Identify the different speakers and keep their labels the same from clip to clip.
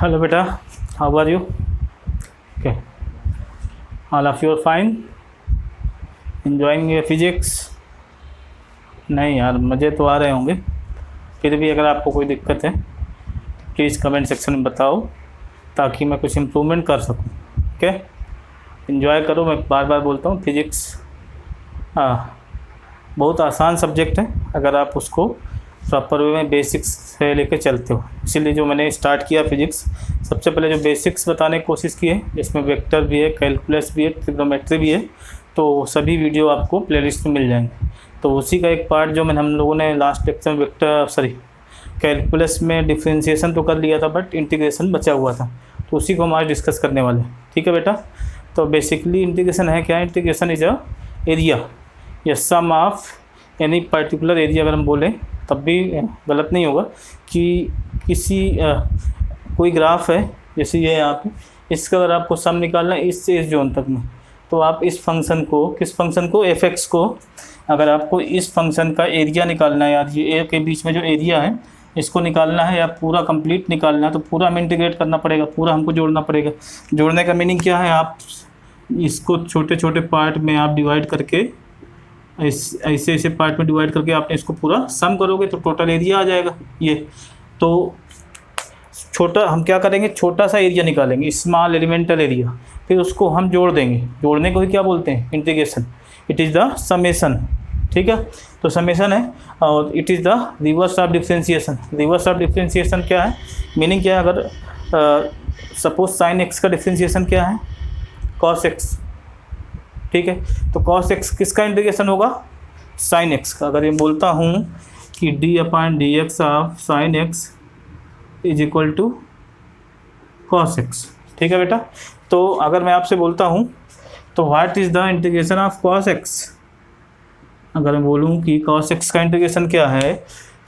Speaker 1: Hello beta, how are you? Okay, all of you are fine? Enjoying your physics? नहीं यार, मज़े तो आ रहे होंगे। फिर भी अगर आपको कोई दिक्कत है प्लीज़ कमेंट सेक्शन में बताओ ताकि मैं कुछ इम्प्रूवमेंट कर सकूं। ओके, इन्जॉय करो। मैं बार बार बोलता हूँ फिज़िक्स बहुत आसान सब्जेक्ट है अगर आप उसको प्रॉपर वे में बेसिक्स से लेके चलते हो। इसीलिए जो मैंने स्टार्ट किया फिज़िक्स, सबसे पहले जो बेसिक्स बताने की कोशिश की है, जिसमें वेक्टर भी है, कैलकुलस भी है, ट्रिग्नोमेट्री भी है, तो सभी वीडियो आपको प्लेलिस्ट में मिल जाएंगे। तो उसी का एक पार्ट जो हम लोगों ने लास्ट लेक्चर में कैलकुलस में डिफ्रेंशिएशन तो कर लिया था, बट इंटीग्रेशन बचा हुआ था, तो उसी को हम आज डिस्कस करने वाले हैं। ठीक है बेटा, तो बेसिकली इंटीग्रेशन है क्या? इंटीग्रेशन इज अ एरिया या सम ऑफ एनी पर्टिकुलर एरिया। अगर हम बोलें तब भी गलत नहीं होगा कि किसी कोई ग्राफ है, जैसे ये यहाँ पे, इसका अगर आपको सम निकालना है इस से इस जोन तक में, तो आप इस फंक्शन को, किस फंक्शन को, fx को, अगर आपको इस फंक्शन का एरिया निकालना है, यार ये a के बीच में जो एरिया है इसको निकालना है या पूरा कंप्लीट निकालना है, तो पूरा हमें इंटीग्रेट करना पड़ेगा, पूरा हमको जोड़ना पड़ेगा। जोड़ने का मीनिंग क्या है? आप इसको छोटे छोटे पार्ट में आप डिवाइड करके, ऐसे ऐसे पार्ट में डिवाइड करके आपने इसको पूरा सम करोगे तो टोटल एरिया आ जाएगा। ये तो छोटा, हम क्या करेंगे, छोटा सा एरिया निकालेंगे, स्मॉल एलिमेंटल एरिया, फिर उसको हम जोड़ देंगे। जोड़ने को ही क्या बोलते हैं? Integration. It is the summation. ठीक है, तो समेशन है, और it is the reverse of differentiation. Reverse of differentiation क्या है, मीनिंग क्या है? अगर सपोज साइन एक्स का डिफ्रेंशिएशन क्या है? Cos x. ठीक है, तो कॉस एक्स किसका इंटीग्रेशन होगा? साइन एक्स का। अगर मैं बोलता हूँ कि d/dx of sine x is equal to cos x. ठीक है बेटा, तो अगर मैं आपसे बोलता हूँ तो what is the integration of cos x, अगर मैं बोलूँ कि कॉस एक्स का इंटीग्रेशन क्या है,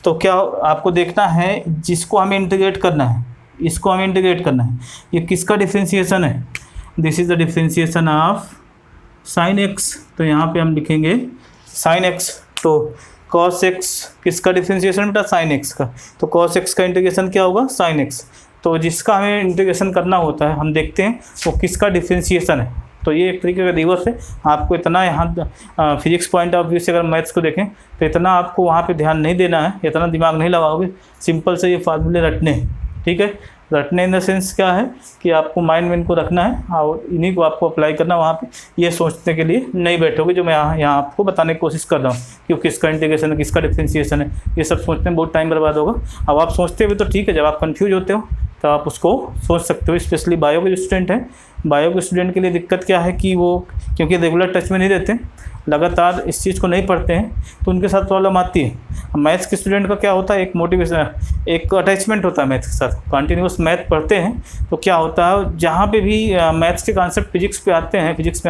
Speaker 1: तो क्या आपको देखना है, जिसको हमें इंटीग्रेट करना है, इसको हमें इंटीग्रेट करना है, ये किसका डिफ्रेंशिएशन है? This is the differentiation of sine x. तो यहाँ पे हम लिखेंगे साइन एक्स। तो कॉस एक्स किसका डिफ्रेंशिएशन बेटा? साइन एक्स का। तो कॉस एक्स का इंटीग्रेशन क्या होगा? Sine x. तो जिसका हमें इंटीग्रेशन करना होता है, हम देखते हैं वो किसका डिफ्रेंशिएशन है। तो ये एक तरीके का रिवर्स है। आपको इतना यहाँ फिजिक्स पॉइंट ऑफ व्यू से अगर मैथ्स को देखें तो इतना आपको वहाँ पे ध्यान नहीं देना है, इतना दिमाग नहीं लगाओगे, सिंपल से ये फार्मूले रटने हैं। ठीक है, रटने इन द सेंस क्या है कि आपको माइंड में इनको रखना है और इन्हीं को आपको अप्लाई करना वहाँ पे। ये सोचने के लिए नहीं बैठोगे जो मैं यहाँ आपको बताने की कोशिश कर रहा हूँ कि किसका इंटीग्रेशन है, किसका डिफ्रेंशिएशन है। ये सब सोचने में बहुत टाइम बर्बाद होगा। अब आप सोचते हुए तो ठीक है, जब आप कंफ्यूज होते हो तो आप उसको सोच सकते हो। स्पेशली बायो के जो स्टूडेंट हैं, बायो के स्टूडेंट के लिए दिक्कत क्या है कि वो क्योंकि रेगुलर टच में नहीं रहते, लगातार इस चीज़ को नहीं पढ़ते हैं, तो उनके साथ प्रॉब्लम आती है। मैथ्स के स्टूडेंट का क्या होता है, एक मोटिवेशन, एक अटैचमेंट होता है मैथ्स के साथ। कंटिन्यूस मैथ पढ़ते हैं तो क्या होता है, जहाँ पे भी मैथ्स के कॉन्सेप्ट फिजिक्स में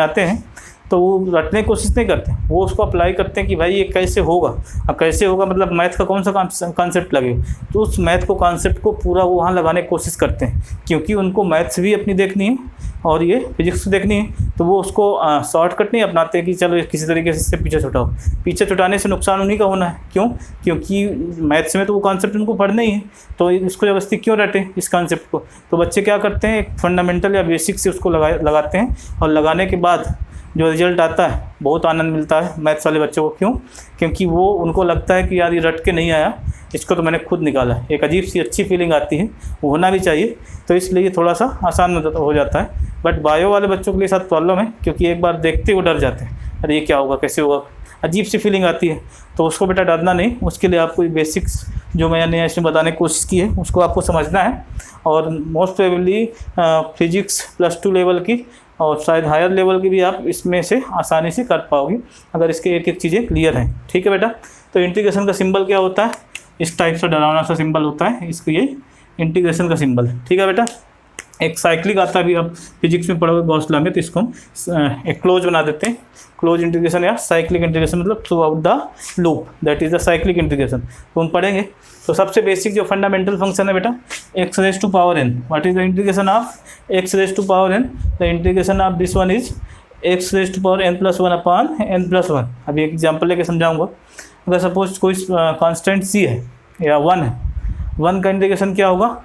Speaker 1: आते हैं तो वो रटने की कोशिश नहीं करते, वो उसको अप्लाई करते हैं कि भाई ये कैसे होगा। अब कैसे होगा मतलब मैथ का कौन सा कॉन्सेप्ट लगेगा, तो उस मैथ को कॉन्सेप्ट को पूरा वो वहाँ लगाने की कोशिश करते हैं, क्योंकि उनको मैथ्स भी अपनी देखनी है और ये फिजिक्स देखनी है। तो वो उसको शॉर्टकट नहीं अपनाते कि चलो किसी तरीके से इससे पीछे छुटाओ। पीछे छुटाने से नुकसान उन्हीं का होना है। क्यों? क्योंकि मैथ्स में तो वो कॉन्सेप्ट उनको पढ़ना ही है, तो इसको जबरदस्ती क्यों रटे इस कॉन्सेप्ट को। तो बच्चे क्या करते हैं, एक फंडामेंटल या बेसिक से उसको लगाते हैं, और लगाने के बाद जो रिजल्ट आता है बहुत आनंद मिलता है मैथ्स वाले बच्चों को। क्यों? क्योंकि वो उनको लगता है कि यार ये रट के नहीं आया, इसको तो मैंने खुद निकाला है। एक अजीब सी अच्छी फीलिंग आती है, वो होना भी चाहिए। तो इसलिए थोड़ा सा आसान हो जाता है। बट बायो वाले बच्चों के लिए साथ प्रॉब्लम है, क्योंकि एक बार देखते वो डर जाते हैं, अरे ये क्या होगा, कैसे होगा, अजीब सी फीलिंग आती है। तो उसको बेटा डरना नहीं, उसके लिए आपको बेसिक्स जो मैंने इसमें बताने की कोशिश की है उसको आपको समझना है। और मोस्ट प्रोबेबली फिजिक्स +2 लेवल की और शायद हायर लेवल की भी आप इसमें से आसानी से कर पाओगे अगर इसके एक एक चीज़ें क्लियर हैं। ठीक है बेटा, तो इंटीग्रेशन का सिंबल क्या होता है? इस टाइप से डरावना सा सिंबल होता है, इसको ये इंटीग्रेशन का सिंबल। ठीक है बेटा, एक साइक्लिक आता है, भी आप फिजिक्स में पढ़ोगे गॉस लॉ में, तो इसको हम एक क्लोज बना देते हैं। क्लोज इंटीग्रेशन या साइक्लिक इंटीग्रेशन मतलब through out the loop, that is the cyclic integration. तो हम पढ़ेंगे। तो सबसे बेसिक जो फंडामेंटल फंक्शन है बेटा, x raise to power n। What is the integration of x raise to power n? The integration of this one is x raise to power n+1 upon n+1। अभी एक example लेके समझाऊंगा। अगर suppose कोई constant c है या 1 है, 1 का इंटीग्रेशन क्या होगा?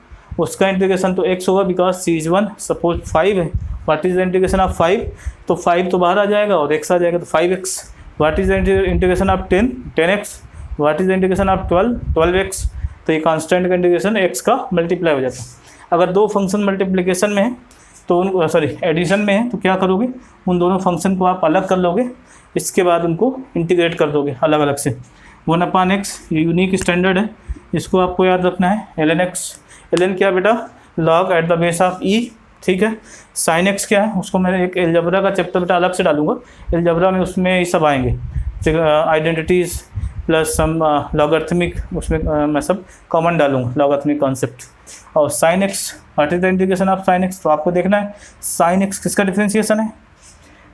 Speaker 1: उसका इंटीग्रेशन तो x होगा बिकॉज सी इज 1, सपोज 5 है, what is the integration of 5, तो 5 तो बाहर आ जाएगा और x आ जाएगा तो 5x, what is the integration of 10, 10x, what is the integration of 12, 12x, तो ये कांस्टेंट का इंटीग्रेशन x का मल्टीप्लाई हो जाता है। अगर दो फंक्शन मल्टीप्लिकेशन में है तो उन एडिशन में है तो क्या करोगे, उन दोनों फंक्शन को आप अलग कर लोगे, इसके बाद उनको इंटीग्रेट कर दोगे अलग अलग से। 1/x ये यूनिक स्टैंडर्ड है, इसको आपको याद रखना है। ln x, ln क्या बेटा, log at the base of e, ठीक है। sin x क्या है, उसको मैं एक एलजबरा का चैप्टर बेटा अलग से डालूंगा, एलजबरा में उसमें ये सब आएंगे, आइडेंटिटीज़ प्लस सम लॉगरिथमिक, उसमें मैं सब कॉमन डालूंगा लॉगरिथमिक कॉन्सेप्ट। और sin x, what is the integration of sin x, तो आपको देखना है sin x किसका डिफरेंशिएशन है,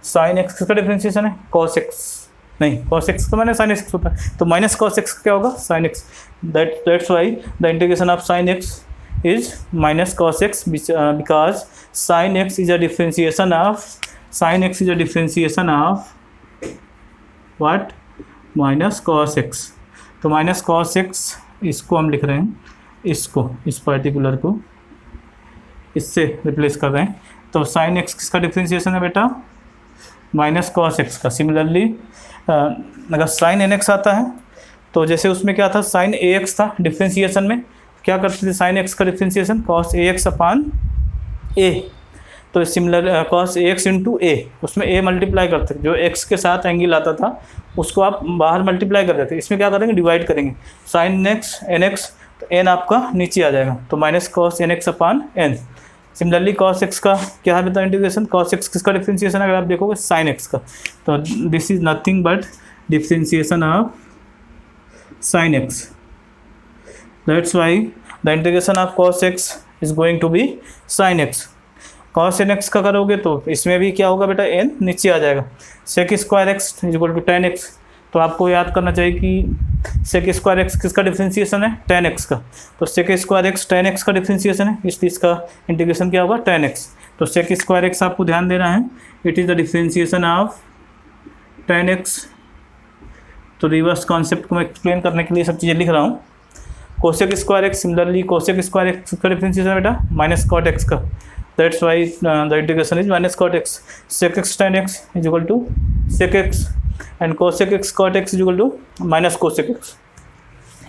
Speaker 1: sin x किसका डिफरेंशिएशन है, cos x, नहीं cos x तो मैंने sin x होता है, तो माइनस cos x क्या होगा, sin x, that's why the integration of sin x is minus cos x because sin x is a differentiation of, sin x is a differentiation of what, minus cos x, तो minus cos x इसको हम लिख रहे हैं, इसको, इस particular को इससे रिप्लेस कर रहे हैं, तो sin x किसका डिफरेंशिएशन है बेटा, माइनस cos x का। सिमिलरली अगर sin nx आता है तो जैसे उसमें क्या था, sin ax था डिफरेंशिएशन में, क्या करते थे sin x का differentiation cos ax upon a, तो similar cos ax into a, उसमें a मल्टीप्लाई करते थे, जो x के साथ एंगल आता था उसको आप बाहर मल्टीप्लाई कर देते, इसमें क्या करेंगे, डिवाइड करेंगे, sin x nx, तो n आपका नीचे आ जाएगा, तो minus cos nx upon n। Similarly cos x का क्या है बेटा इंटीग्रेशन, cos x किसका डिफरेंशिएशन अगर आप देखोगे sin x का, तो this is nothing but differentiation of sin x, that's why the integration of cos x is going to be sin x। cos nx का करोगे तो इसमें भी क्या होगा बेटा, n नीचे आ जाएगा, sec square x is equal to tan x, तो आपको याद करना चाहिए कि sec स्क्वायर x किसका डिफरेंशिएशन है, tan x का, तो sec square x tan x का डिफरेंशिएशन है, इसलिए इसका इंटीग्रेशन क्या होगा, tan x, तो sec स्क्वायर x आपको ध्यान देना है, it is the differentiation of tan x। तो रिवर्स कॉन्सेप्ट को मैं एक्सप्लेन करने के लिए सब चीज़ें लिख रहा हूँ। Cosec square x, similarly cosec square x का डिफरेंशिएशन बेटा माइनस कॉट एक्स का, that's why the integration is minus cot x, sec x tan x is equal to sec x and cosec x cot x is equal to minus cosec x.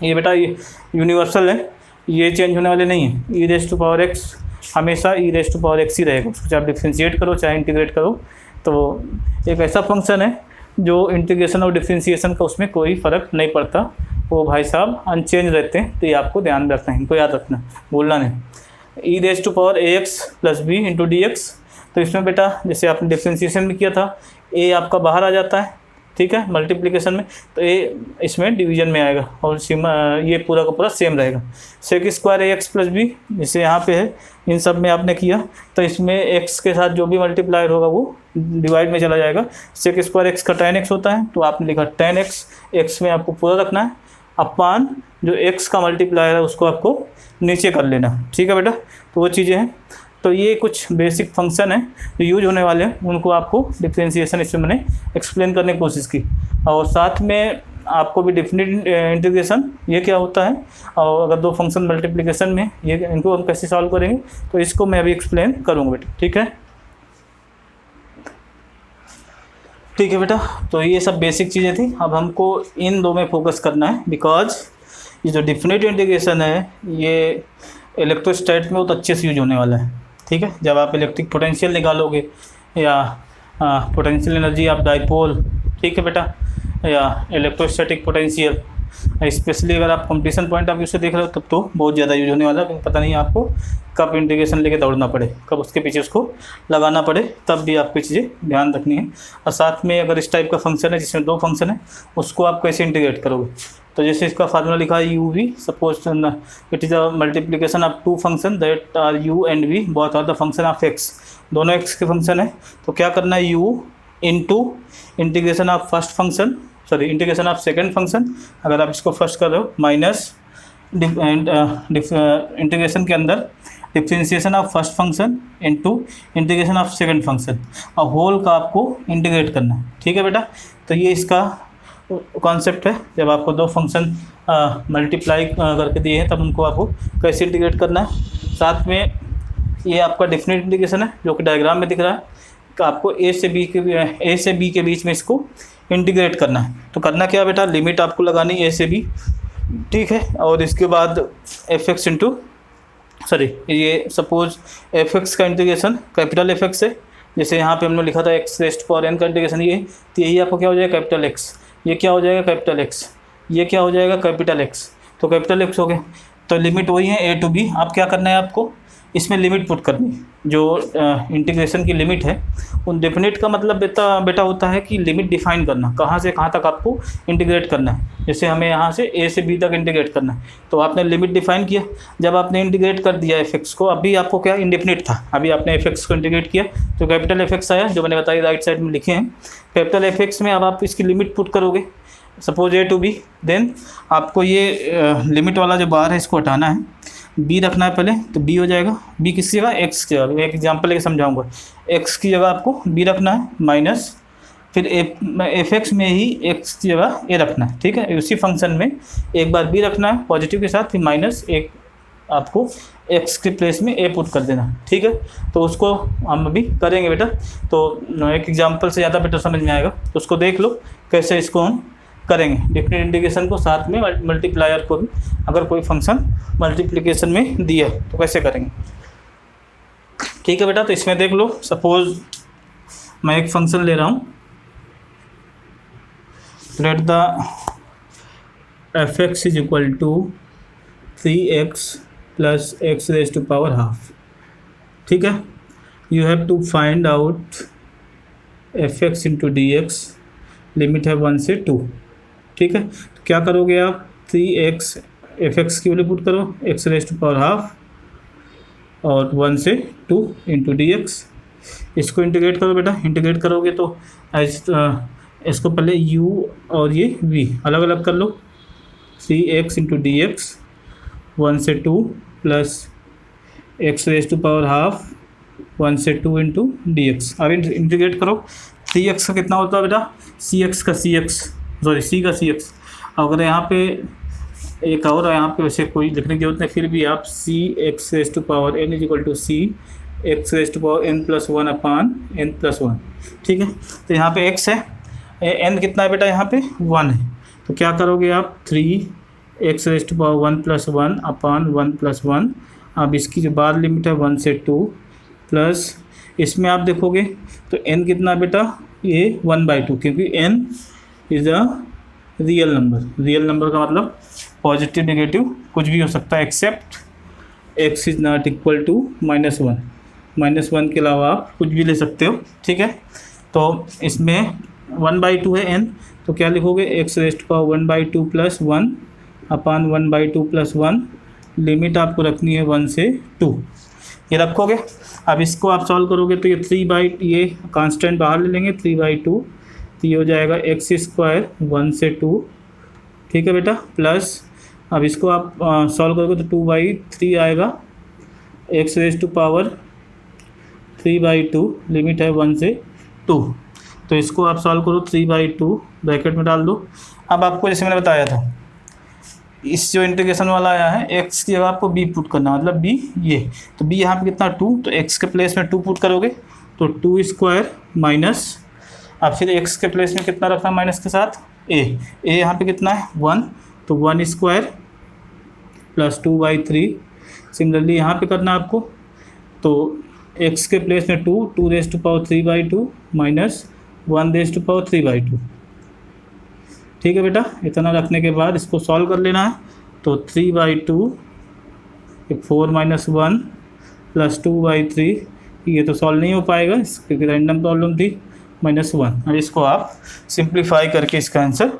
Speaker 1: ये बेटा ये universal है, ये change होने वाले नहीं है, ई रेज टू पावर एक्स हमेशा ई रेज टू पावर एक्स ही रहेगा, चाहे आप डिफ्रेंशिएट करो चाहे इंटीग्रेट करो, तो एक ऐसा फंक्शन है जो इंटीग्रेशन और डिफ्रेंशिएशन का उसमें कोई फ़र्क नहीं पड़ता, वो भाई साहब अनचेंज रहते हैं, तो ये आपको ध्यान रखना है, इनको याद रखना, भूलना नहीं। E raise to power A X plus B into D X, तो इसमें बेटा जैसे आपने डिफ्रेंशिएशन में किया था, ए आपका बाहर आ जाता है, ठीक है, मल्टीप्लिकेशन में, तो ए इसमें डिवीजन में आएगा और ये पूरा का पूरा सेम रहेगा। सेक स्क्वायर ए एक्स प्लस बी जैसे यहाँ पे है, इन सब में आपने किया तो इसमें एक्स के साथ जो भी मल्टीप्लायर होगा वो डिवाइड में चला जाएगा। सेक स्क्वायर एक्स का tan x होता है, तो आपने लिखा tan x, एक्स में आपको पूरा रखना है, अपान जो x का मल्टीप्लायर है उसको आपको नीचे कर लेना, ठीक है बेटा। तो वो चीज़ें हैं, तो ये कुछ बेसिक फंक्शन है जो यूज होने वाले हैं, उनको आपको डिफ्रेंशिएशन इसमें मैंने एक्सप्लेन करने की कोशिश की, और साथ में आपको भी डेफिनेट इंटीग्रेशन ये क्या होता है, और अगर दो फंक्शन मल्टीप्लिकेशन में ये इनको हम कैसे सॉल्व करेंगे, तो इसको मैं अभी एक्सप्लेन करूँगा बेटा, ठीक है। ठीक है बेटा, तो ये सब बेसिक चीज़ें थी, अब हमको इन दो में फोकस करना है, बिकॉज ये जो डेफिनेट इंटीग्रेशन है ये इलेक्ट्रोस्टैट में बहुत अच्छे से यूज होने वाला है, ठीक है। जब आप इलेक्ट्रिक पोटेंशियल निकालोगे या पोटेंशियल एनर्जी ऑफ डाइपोल, ठीक है बेटा, या इलेक्ट्रोस्टैटिक पोटेंशियल, स्पेशली अगर आप कंपटीशन पॉइंट ऑफ व्यू से देख रहे हो तब तो बहुत ज़्यादा यूज होने वाला है, क्योंकि पता नहीं आपको कब इंटीग्रेशन लेके दौड़ना पड़े, कब उसके पीछे उसको लगाना पड़े, तब भी आपको चीज़ें ध्यान रखनी है। और साथ में अगर इस टाइप का फंक्शन है जिसमें दो फंक्शन है, उसको आप कैसे इंटीग्रेट करोगे, तो जैसे इसका फार्मूला लिखा है u v, suppose it is a multiplication of two function that are u and v, both are the function of x, दोनों एक्स के फंक्शन है, तो क्या करना है, u into integration of first function, sorry integration of second function, अगर आप इसको फर्स्ट कर रहे हो, माइनस इंटीग्रेशन के अंदर differentiation of first function into integration of second function, और होल का आपको इंटीग्रेट करना है, ठीक है बेटा। तो ये इसका कॉन्सेप्ट है, जब आपको दो फंक्शन मल्टीप्लाई करके दिए हैं तब उनको आपको कैसे इंटीग्रेट करना है। साथ में ये आपका डेफिनेट इंटीग्रेशन है जो कि डायग्राम में दिख रहा है कि आपको ए से बी के बीच में इसको इंटीग्रेट करना है। तो करना क्या बेटा, लिमिट आपको लगानी ए से बी, ठीक है। और इसके बाद एफ एक्स इंटू ये सपोज एफ एक्स का इंटीग्रेशन कैपिटल एफ एक्स है, जैसे यहाँ पे हमने लिखा था एक्स रेस्ट पावर एन का इंटीग्रेशन ये, तो यही आपको क्या हो जाएगा कैपिटल एक्स, ये क्या हो जाएगा कैपिटल एक्स, ये क्या हो जाएगा कैपिटल एक्स, तो कैपिटल एक्स हो गए। तो लिमिट वही है ए टू बी। आप क्या करना है, आपको इसमें लिमिट पुट करनी है, जो इंटीग्रेशन की लिमिट है। उन डेफिनेट का मतलब बेटा होता है कि लिमिट डिफाइन करना, कहाँ से कहाँ तक आपको इंटीग्रेट करना है। जैसे हमें यहाँ से ए से बी तक इंटीग्रेट करना है, तो आपने लिमिट डिफाइन किया। जब आपने इंटीग्रेट कर दिया एफ एक्स को, अभी आपको क्या इंडेफिनिट था, अभी आपने एफ एक्स को इंटीग्रेट किया तो कैपिटल एफ एक्स आया, जो मैंने बताया राइट साइड में लिखे हैं। कैपिटल एफ एक्स में अब आप इसकी लिमिट पुट करोगे, suppose a to b, then आपको ये लिमिट वाला जो बार है इसको हटाना है, बी रखना है पहले, तो बी हो जाएगा, बी किस जगह, एक्स की जगह। एक एग्जांपल लेके समझाऊंगा, एक्स की जगह आपको बी रखना है माइनस, फिर एफ एक्स में ही एक्स की जगह ए रखना है, ठीक है। उसी फंक्शन में एक बार बी रखना है पॉजिटिव के साथ, फिर माइनस एक आपको एक्स के प्लेस में ए पुट कर देना, ठीक है। तो उसको हम अभी करेंगे बेटा, तो एक एग्जांपल से ज़्यादा बेटर समझ में आएगा, तो उसको देख लो कैसे इसको हम करेंगे। डेफिनेट इंटीग्रेशन को साथ में मल्टीप्लायर को भी, अगर कोई फंक्शन मल्टीप्लिकेशन में दिया तो कैसे करेंगे, ठीक है बेटा। तो इसमें देख लो, सपोज मैं एक फंक्शन ले रहा हूँ, let the f x is equal to 3x plus x raise to power half, ठीक है। You have to find out f x into D x, limit है 1 से 2, ठीक है। तो क्या करोगे आप, 3x एफ एक्स की वैल्यू पुट करो, x raise to power half और 1 से 2 इंटू डी एक्स। इसको इंटीग्रेट करो बेटा, इंटीग्रेट करोगे तो इसको पहले u और ये v अलग अलग कर लो, 3x इंटू डी एक्स 1 से 2 plus x raise to power half 1 से 2 इंटू डी एक्स। अब इंटीग्रेट करो, 3x का कितना होता है बेटा, सी का सी एक्स। अगर यहाँ पे एक और यहाँ पे वैसे कोई लिखने की जरूरत नहीं, फिर भी आप C X raise to power N is equal to C X raise to power N plus 1 upon N plus 1, ठीक है। तो यहाँ पे x है, n कितना है बेटा, यहाँ पे 1 है, तो क्या करोगे आप, 3x raise to power 1 plus 1 upon 1 plus 1। अब इसकी जो बार लिमिट है 1 से 2 प्लस इसमें आप देखोगे तो n कितना बेटा, ये 1/2, क्योंकि n is a real number. Real number का मतलब पॉजिटिव नेगेटिव कुछ भी हो सकता है, except x is not equal to -1। -1 के अलावा आप कुछ भी ले सकते हो, ठीक है। तो इसमें 1/2 है n, तो क्या लिखोगे, x raise to power 1/2 plus 1 upon 1/2 plus 1। Limit आपको रखनी है 1 से 2, ये रखोगे। अब इसको आप सॉल्व करोगे तो ये कांस्टेंट बाहर ले लेंगे, 3/2, तो ये हो जाएगा एक्स स्क्वायर 1 से 2, ठीक है बेटा, प्लस अब इसको आप सॉल्व करोगे तो 2/3 आएगा, x raise to power 3/2, limit है 1 से 2। तो इसको आप सॉल्व करो, 3/2 ब्रैकेट में डाल दो। अब आपको जैसे मैंने बताया था, इस जो इंटीग्रेशन वाला आया है, एक्स की जगह आपको बी पुट करना, मतलब बी ये, तो बी यहाँ पे कितना 2, तो एक्स के प्लेस में 2 पुट करोगे तो 2 स्क्वायर माइनस, अब फिर एक्स के प्लेस में कितना रखना माइनस के साथ, ए यहाँ पे कितना है 1, तो 1 स्क्वायर प्लस 2/3। सिमिलरली यहाँ पे करना आपको, तो एक्स के प्लेस में 2 raise to power 3/2 minus 1 raise to power 3/2, ठीक है बेटा। इतना रखने के बाद इसको सॉल्व कर लेना है, तो 3/2 4 - 1 प्लस 2/3, ये तो सॉल्व नहीं हो पाएगा क्योंकि रैंडम प्रॉब्लम थी, -1। अब इसको आप सिंप्लीफाई करके इसका आंसर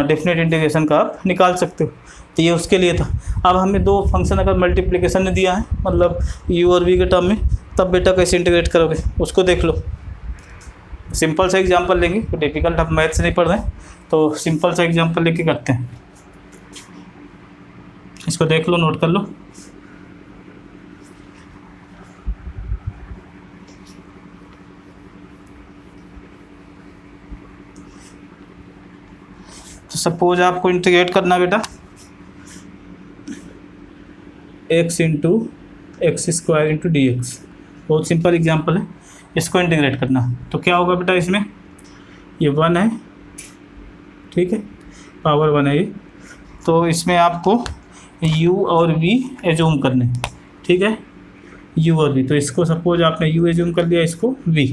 Speaker 1: डेफिनेट इंटीग्रेशन का आप निकाल सकते हो। तो ये उसके लिए था। अब हमें दो फंक्शन अगर मल्टीप्लिकेशन ने दिया है, मतलब u और v के टर्म में, तब बेटा कैसे इंटीग्रेट करोगे उसको देख लो। सिंपल सा एग्जांपल लेंगे, तो डिफिकल्ट आप मैथ से नहीं पढ़ रहे हैं, तो सिंपल सा एग्जांपल लेके करते हैं। इसको देख लो, नोट कर लो। तो सपोज आपको इंटीग्रेट करना बेटा x into x square into D x. बहुत सिंपल एग्जाम्पल है, इसको इंटीग्रेट करना है तो क्या होगा बेटा, इसमें ये 1 है, ठीक है, पावर 1 है ये, तो इसमें आपको u और v एज्यूम करने, ठीक है, u और v। तो इसको सपोज आपने u एज्यूम कर लिया, इसको v,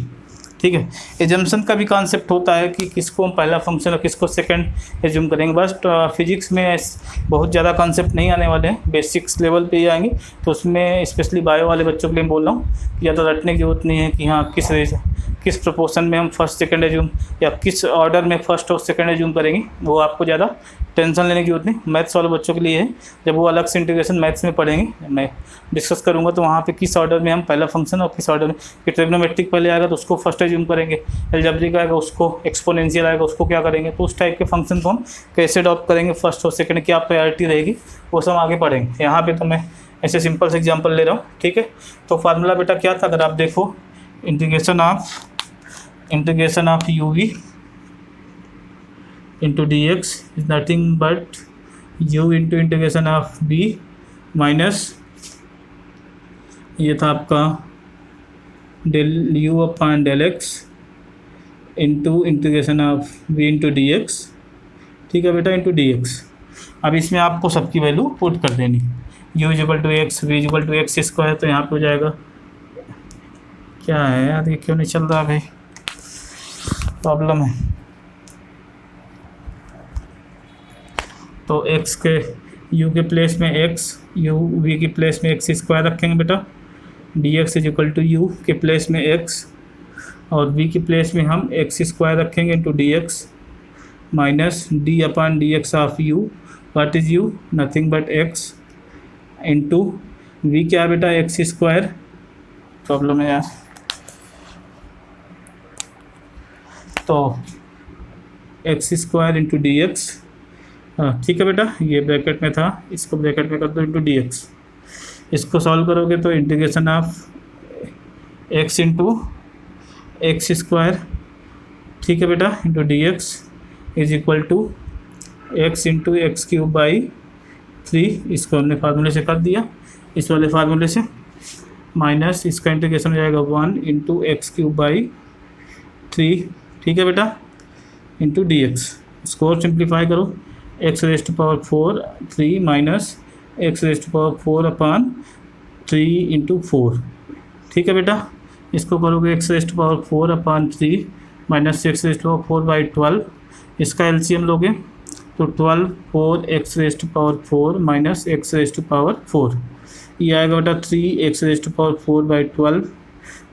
Speaker 1: ठीक है। एजम्पशन का भी कॉन्सेप्ट होता है कि किसको हम पहला फंक्शन और किसको सेकंड एज्यूम करेंगे। बस फिजिक्स में बहुत ज़्यादा कॉन्सेप्ट नहीं आने वाले हैं, बेसिक्स लेवल पे ही आएंगे। तो उसमें स्पेशली बायो वाले बच्चों के लिए बोल रहा हूँ कि ज़्यादा रटने की जरूरत नहीं है कि हाँ किस प्रोपोर्शन में हम फर्स्ट सेकंड एज्यूम या किस ऑर्डर में फर्स्ट और सेकंड एज्यूम करेंगे, वो आपको ज़्यादा टेंशन लेने की जरूरत नहीं। मैथ्स वाले बच्चों के लिए है, जब वो अलग से इंटीग्रेशन मैथ्स में पढ़ेंगे, मैं डिस्कस करूँगा, तो वहाँ पे किस ऑर्डर में हम पहला फंक्शन और किस ऑर्डर में, कि ट्रिग्नोमेट्रिक पहले आएगा तो उसको फर्स्ट एज्यूम करेंगे, अलजेब्रिक आएगा उसको, एक्सपोनेंशियल आएगा उसको क्या करेंगे, तो उस टाइप के फंक्शन को हम कैसे अडॉप्ट करेंगे, फर्स्ट और सेकंड क्या प्रायोरिटी रहेगी, वो सब आगे पढ़ेंगे। यहाँ पे तो मैं ऐसे सिंपल से एग्जांपल ले रहा हूँ, ठीक है। तो फार्मूला बेटा क्या था, अगर आप देखो, integration of u v into D x is nothing but u into integration of b minus ये था आपका del u upon del x into integration of v into D x, ठीक है बेटा, इंटू डी एक्स। अब इसमें आपको सबकी वैल्यू पुट कर देनी, u equal to x, v equal to x square, तो यहाँ पे हो जाएगा, क्या है यार ये क्यों नहीं चल रहा भाई, प्रॉब्लम है। तो x के u के प्लेस में x, u v के प्लेस में x स्क्वायर रखेंगे बेटा, dx is equal to u के प्लेस में x और v के प्लेस में हम x स्क्वायर रखेंगे into D x minus d upon d x of u, what is u, nothing but x into v क्या बेटा, x स्क्वायर, प्रॉब्लम है यार, तो x square into D x, हाँ ठीक है बेटा, ये ब्रैकेट में था, इसको ब्रैकेट में कर दो इंटू डी एक्स। इसको सॉल्व करोगे तो integration of x into x square, ठीक है बेटा, into D x is equal to x into x cube by 3, इसको हमने फार्मूले से कर दिया, इस वाले फार्मूले से, माइनस इसका इंटीग्रेशन हो जाएगा 1 इंटू एक्स क्यूब बाई 3, ठीक है बेटा, इंटू डी एक्स। इसको और सिंप्लीफाई करो, x raised power 4 3 minus x raised power 4 upon 3 into 4, ठीक है बेटा। इसको करोगे x raised power 4 upon 3 minus x raised power 4 by 12, इसका एलसीएम लोगे तो 12 4 x raised power 4 minus x raised power 4, ये आएगा बेटा 3 एक्स रेस्ट पावर 4 बाई 12,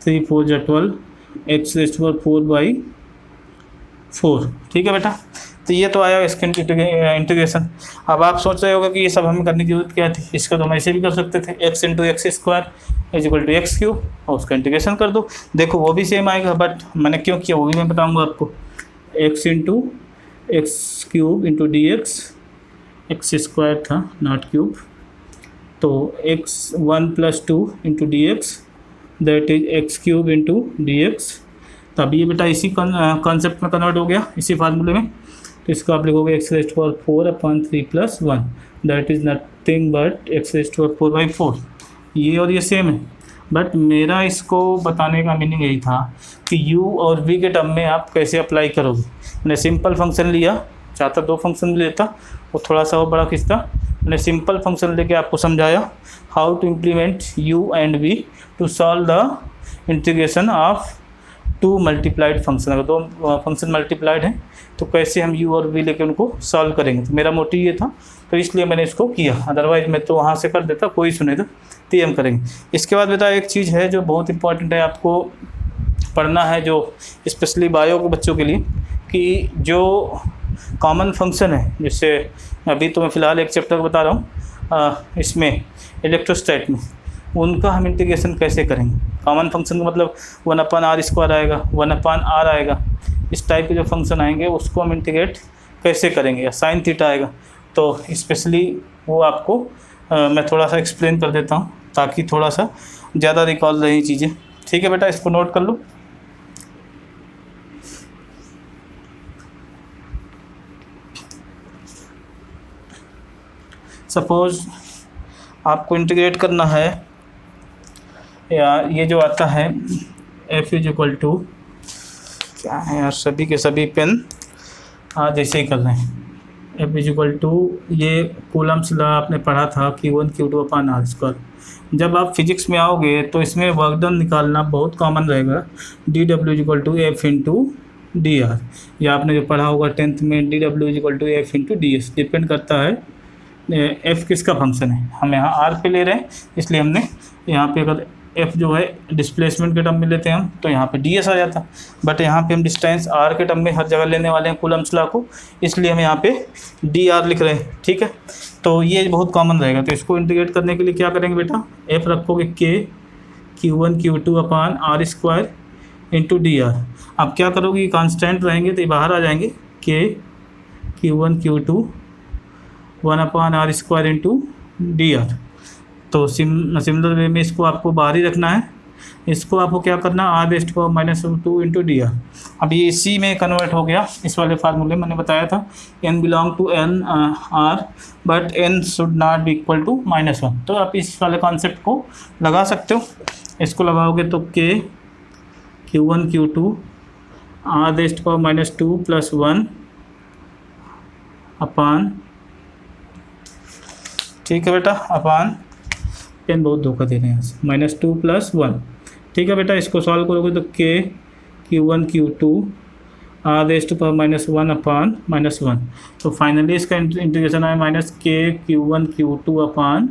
Speaker 1: 3 4 जा 12, एक्स रेस्ट पावर 4 बाई 4, ठीक है बेटा। तो ये तो आया इसका इंटीग्रेशन। अब आप सोच रहे होगा कि ये सब हमें करने की जरूरत क्या थी, इसका तो हम ऐसे भी कर सकते थे, x into x square is equal to x cube, और उसका इंटीग्रेशन कर दो, देखो वो भी सेम आएगा, बट मैंने क्यों किया वो भी मैं बताऊंगा आपको। X into x cube into D x square था नॉट क्यूब, तो x 1 + 2 into D x that is x cube into D x. तब ये बेटा इसी कॉन्सेप्ट में कन्वर्ट हो गया, इसी फार्मूले में। तो इसको आप लिखोगे x raised power 4 upon 3 + 1 that is nothing but x raised power 4 by 4। ये और ये सेम है, बट मेरा इसको बताने का मीनिंग यही था कि u और v के टर्म में आप कैसे अप्लाई करोगे। मैंने सिंपल फंक्शन लिया, चाहता 2 फंक्शन लेता, वो थोड़ा सा और बड़ा खींचता, मैंने सिंपल फंक्शन लेके आपको समझाया how to implement u and v to solve the integration of 2 multiplied function. अगर 2 फंक्शन मल्टीप्लाइड हैं तो कैसे हम u और v लेके उनको सॉल्व करेंगे। तो मेरा मोटिव ये था, तो इसलिए मैंने इसको किया, अदरवाइज मैं तो वहाँ से कर देता, कोई सुने तो ये हम करेंगे। इसके बाद बेटा एक चीज़ है जो बहुत इंपॉर्टेंट है, आपको पढ़ना है, जो स्पेशली बायो के बच्चों के लिए, कि जो कॉमन फंक्शन है, जैसे अभी तो मैं फ़िलहाल एक चैप्टर बता रहा हूँ इसमें इलेक्ट्रोस्टैट में, उनका हम इंटीग्रेशन कैसे करेंगे। कॉमन फंक्शन का मतलब 1/r² आएगा, 1/r आएगा, इस टाइप के जो फंक्शन आएंगे उसको हम इंटीग्रेट कैसे करेंगे, या साइन थीटा आएगा। तो स्पेशली वो आपको मैं थोड़ा सा एक्सप्लेन कर देता हूँ ताकि थोड़ा सा ज़्यादा रिकॉल रही चीज़ें, ठीक है बेटा, इसको नोट कर लो। सपोज आपको इंटीग्रेट करना है या ये जो आता है F इज इक्वल टू क्या है यार, सभी के सभी पेन आज ऐसे ही कर रहे हैं। F इज इक्वल टू ये कूलम्स लॉ आपने पढ़ा था Q1 Q2 upon R square. जब आप फिजिक्स में आओगे तो इसमें वर्क डन निकालना बहुत कॉमन रहेगा। DW is equal to F into D r, या आपने जो पढ़ा होगा 10th में DW is equal to F into d s. Depend करता है F किसका फंक्शन है। हम यहाँ R पे ले रहे हैं इसलिए हमने यहाँ पे अगर F जो है डिस्प्लेसमेंट के टर्म में लेते हैं हम तो यहाँ पे ds आ जाता, बट यहाँ पे हम डिस्टेंस R के टर्म में हर जगह लेने वाले हैं कूलम्स लॉ को, इसलिए हम यहाँ पे dr लिख रहे हैं। ठीक है, तो ये बहुत कॉमन रहेगा। तो इसको इंटीग्रेट करने के लिए क्या करेंगे बेटा, F रखोगे K Q1 Q2 upon R square into D R. अब क्या करोगे, कांस्टेंट रहेंगे तो ये बाहर आ जाएंगे, K Q1 Q2 1 upon R square into D R. तो सिमिलर वे में इसको आपको बाहर ही रखना है। इसको आपको क्या करना, r⁻² इंटू डी आर। अब ये इसी में कन्वर्ट हो गया। इस वाले फार्मूले मैंने बताया था n belong to n r but n should not be equal to -1। तो आप इस वाले कॉन्सेप्ट को लगा सकते हो। इसको लगाओगे तो k Q1 Q2 r⁻² plus 1 upon, ठीक है बेटा, अपॉन पेन बहुत धोखा दे रहे हैं यहाँ से, -2 प्लस 1। ठीक है बेटा, इसको सॉल्व करोगे तो K Q1 Q2 r⁻1 upon -1। तो फाइनली इसका इंटीग्रेशन आया -K Q1 Q2 upon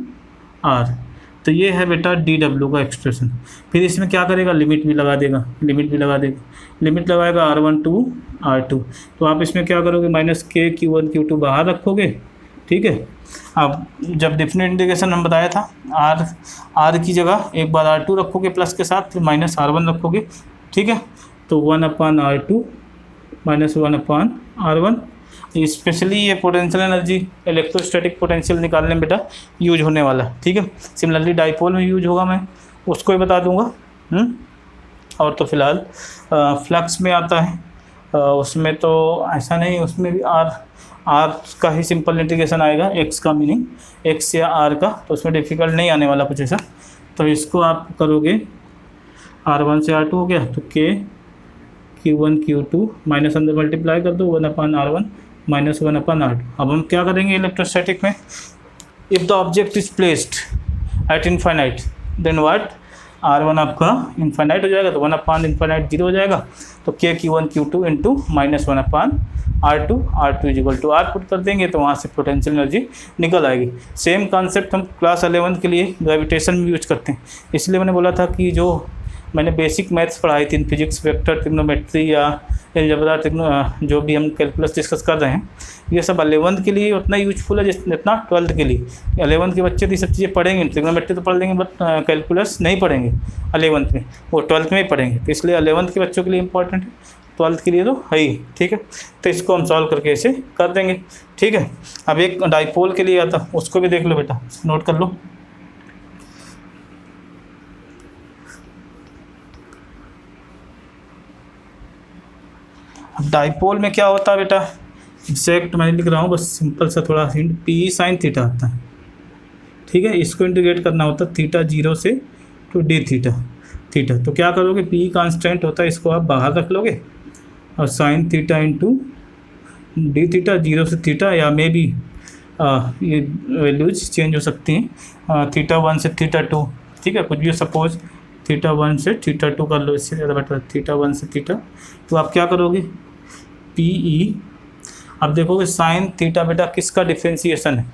Speaker 1: r। तो ये है बेटा DW का एक्सप्रेशन। फिर इसमें क्या करेगा, लिमिट भी लगा देगा, लिमिट लगाएगा R1 टू R2। तो आप इसमें क्या करोगे, -K Q1 Q2 बाहर रखोगे। ठीक है, अब जब डेफिनेट इंटीग्रेशन हम बताया था R की जगह एक बार R2 रखोगे प्लस के साथ, फिर -R1 रखोगे। ठीक है, तो 1 upon R2 -1 upon R1। Specially ये पोटेंशियल एनर्जी इलेक्ट्रोस्टैटिक पोटेंशियल निकालने में बेटा यूज होने वाला है। ठीक है, सिमिलरली डाइपोल में यूज होगा, मैं उसको ही बता दूंगा। और तो फिलहाल फ्लक्स में आता है, उसमें तो ऐसा नहीं, उसमें भी आर का ही सिंपल इंटीग्रेशन आएगा, एक्स का मीनिंग एक्स या आर का, तो उसमें डिफ़िकल्ट नहीं आने वाला कुछ ऐसा। तो इसको आप करोगे R1 से R2 हो गया, तो K Q1 Q2 माइनस अंदर मल्टीप्लाई कर दो 1 अपॉन R1 -1 अपॉन R2। अब हम क्या करेंगे इलेक्ट्रोस्टैटिक में, if the object is placed at infinite then what, R1 आपका इनफाइनाइट हो जाएगा तो 1 अपॉन इनफाइनाइट 0 हो जाएगा। तो K Q1 Q2 into -1 upon R2 is equal to R put कर देंगे तो वहाँ से पोटेंशियल एनर्जी निकल आएगी। सेम कॉन्सेप्ट हम क्लास 11 के लिए ग्रेविटेशन में यूज करते हैं। इसलिए मैंने बोला था कि जो मैंने बेसिक मैथ्स पढ़ाई थी, फिजिक्स, वेक्टर, ट्रिग्नोमेट्री या अलजेब्रा, जो भी हम कैलकुलस डिस्कस कर रहे हैं, ये सब 11th के लिए उतना यूजफुल है जितना 12th के लिए। 11th के बच्चे तो ये सब चीज़ें पढ़ेंगे, ट्रिग्नोमेट्री तो पढ़ लेंगे बट कैलकुलस नहीं पढ़ेंगे 11th में, वो 12th में ही पढ़ेंगे। तो इसलिए 11th के बच्चों के लिए इंपॉर्टेंट है, 12th के लिए तो है ही। ठीक है, तो इसको हम सॉल्व करके ऐसे कर देंगे। ठीक है, अब एक डाइपोल के लिए आता, उसको भी देख लो बेटा, नोट कर लो। अब डाइपोल में क्या होता है बेटा, एग्जैक्ट मैं लिख रहा हूँ, बस सिंपल सा थोड़ा हिंट, P sin थीटा आता है। ठीक है, इसको इंटीग्रेट करना होता है थीटा 0 से टू d थीटा। तो क्या करोगे, P कांस्टेंट होता है, इसको आप बाहर रख लोगे और sin theta into d theta 0 से थीटा, या मे बी ये वैल्यूज चेंज हो सकती हैं, थीटा 1 से थीटा 2। ठीक है, कुछ भी सपोज थीटा 1 से थीटा 2 कर लो, इससे ज़्यादा बेटर, थीटा 1 से थीटा। तो आप क्या करोगे, PE, अब देखोगे साइन थीटा बेटा किसका डिफ्रेंसिएशन है,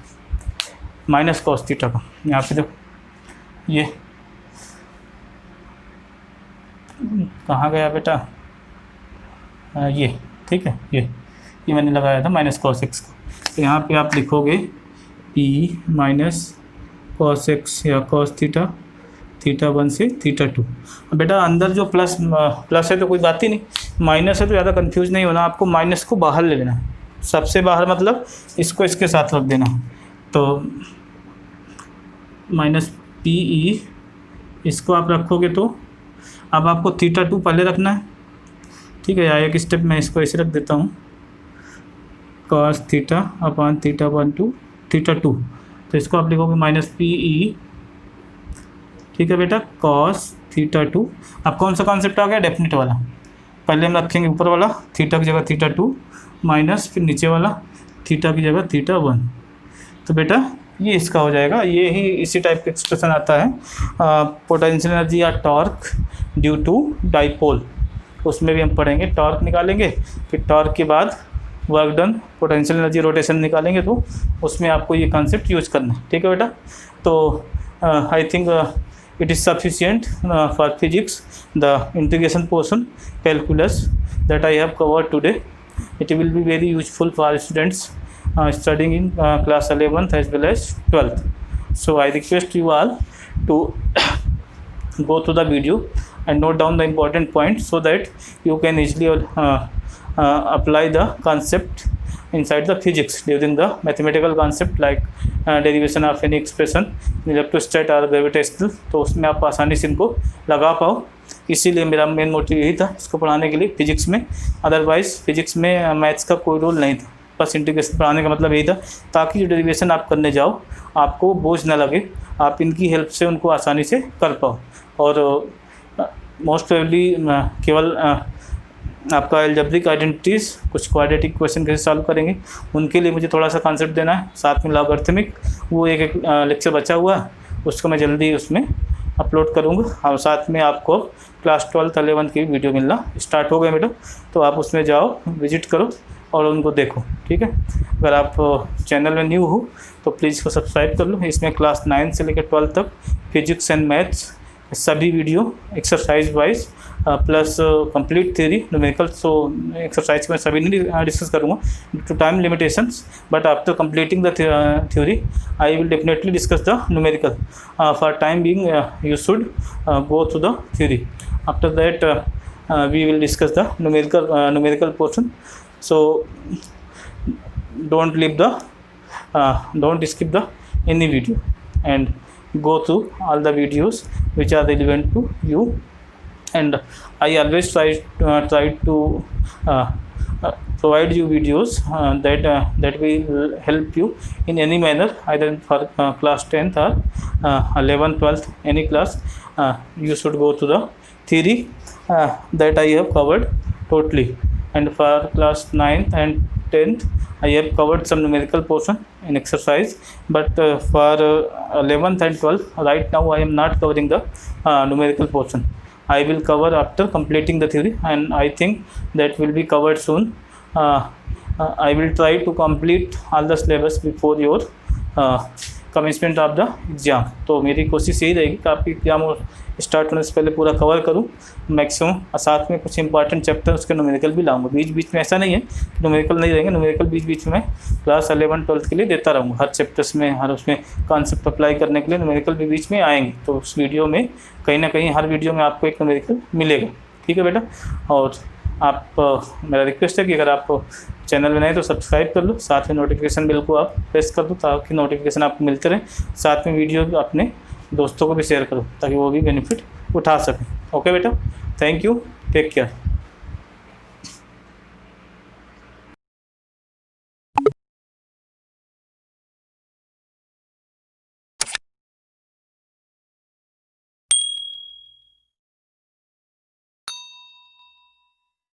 Speaker 1: माइनस कॉस थीटा का। यहाँ पे देखो ये कहाँ गया बेटा, ये ठीक है, ये मैंने लगाया था माइनस कॉस एक्स का। तो यहाँ पे आप लिखोगे P माइनस कॉस एक्स या कॉस थीटा 1 से थीटा 2। बेटा अंदर जो प्लस है तो कोई बात ही नहीं, माइनस है तो ज़्यादा कंफ्यूज नहीं होना, आपको माइनस को बाहर ले लेना है, सबसे बाहर मतलब इसको इसके साथ रख देना। तो माइनस PE, इसको आप रखोगे तो अब आपको थीटा 2 पहले रखना है। ठीक है, या एक स्टेप मैं इसको ऐसे रख देता हूँ, cos theta upon theta 1 to theta 2। तो इसको आप लिखोगे माइनस PE ठीक है बेटा, cos θ2। अब कौन सा कॉन्सेप्ट आ गया, डेफिनेट वाला। पहले हम रखेंगे ऊपर वाला थीटा की जगह θ2 माइनस, फिर नीचे वाला थीटा की जगह θ1। तो बेटा ये इसका हो जाएगा। ये ही इसी टाइप का एक्सप्रेशन आता है पोटेंशियल एनर्जी या टॉर्क ड्यू टू डाइपोल, उसमें भी हम पढ़ेंगे। टॉर्क निकालेंगे, फिर टॉर्क के बाद work done, potential energy rotation निकालेंगे, तो उसमें आपको ये कॉन्सेप्ट यूज करना है। ठीक है बेटा, तो I think it is sufficient for physics, the integration portion calculus that I have covered today. It will be very useful for students studying in class 11th as well as 12th. So I request you all to go to the video and note down the important points so that you can easily apply the concept inside the physics during the mathematical concept like derivation of any expression in electrostat or gravitational, तो उसमें आप आसानी से इनको लगा पाओ। इसीलिए मेरा मेन मोटिव यही था इसको पढ़ाने के लिए फिजिक्स में। अदरवाइज़ फिजिक्स में मैथ्स का कोई रोल नहीं था, बस इंटीग्रेशन पढ़ाने का मतलब यही था ताकि जो डेरिवेशन आप करने जाओ आपको बोझ ना लगे, आप इनकी हेल्प से उनको आसानी से कर पाओ। और मोस्ट प्रोबेबली केवल आपका एल्जेब्रिक आइडेंटिटीज़, कुछ क्वाड्रेटिक क्वेश्चन कैसे सॉल्व करेंगे उनके लिए मुझे थोड़ा सा कॉन्सेप्ट देना है, साथ में लॉगरिथमिक वो एक लेक्चर बचा हुआ है, उसको मैं जल्दी उसमें अपलोड करूँगा। और साथ में आपको क्लास 12th 11th की वीडियो मिलना स्टार्ट हो गए बेटा, तो आप उसमें जाओ, विजिट करो और उनको देखो। ठीक है, अगर आप चैनल में न्यू हो तो प्लीज़ इसको सब्सक्राइब कर लो। इसमें क्लास 9 से लेकर 12 तक फिजिक्स एंड मैथ्स सभी video exercise wise plus complete theory numerical. So exercise में सभी नहीं डिस्कस करूँगा to time limitations, but after completing the theory I will definitely discuss the numerical. For time being you should go through the theory, after that we will discuss the numerical portion. So don't leave the don't skip the any video and go through all the videos which are relevant to you. And I always try to provide you videos that will help you in any manner, either for class 10th or 11th 12th any class. You should go to the theory that I have covered totally, and for class 9th and 10th I have covered some numerical portion in exercise, but for 11th and 12th right now I am not covering the numerical portion. I will cover after completing the theory, and I think that will be covered soon. I will try to complete all the syllabus before your commencement of the exam. तो मेरी कोशिश यही रहेगी कि आपकी exam start होने से पहले पूरा कवर करूं मैक्सिमम, और साथ में कुछ इंपॉर्टेंट चैप्टर उसके न्यूमेरिकल भी लाऊंगा। बीच बीच में ऐसा नहीं है कि न्यूमेरिकल नहीं रहेंगे, न्यूमेरिकल बीच बीच में क्लास 11 12 के लिए देता रहूँगा, हर चैप्टर्स में, हर उसमें कॉन्सेप्ट अप्लाई करने के लिए न्यूमेरिकल भी बीच में आएंगे। तो उस वीडियो में कहीं ना कहीं हर वीडियो में आपको एक न्यूमेरिकल मिलेगा। ठीक है बेटा, और आप मेरा रिक्वेस्ट है कि अगर आप चैनल में नए तो सब्सक्राइब कर लो, साथ में नोटिफिकेशन बिल को आप प्रेस कर दो ताकि नोटिफिकेशन आपको मिलते रहे। साथ में वीडियो अपने दोस्तों को भी शेयर करो ताकि वो भी बेनिफिट उठा सकें। ओके बेटा, थैंक यू, टेक केयर।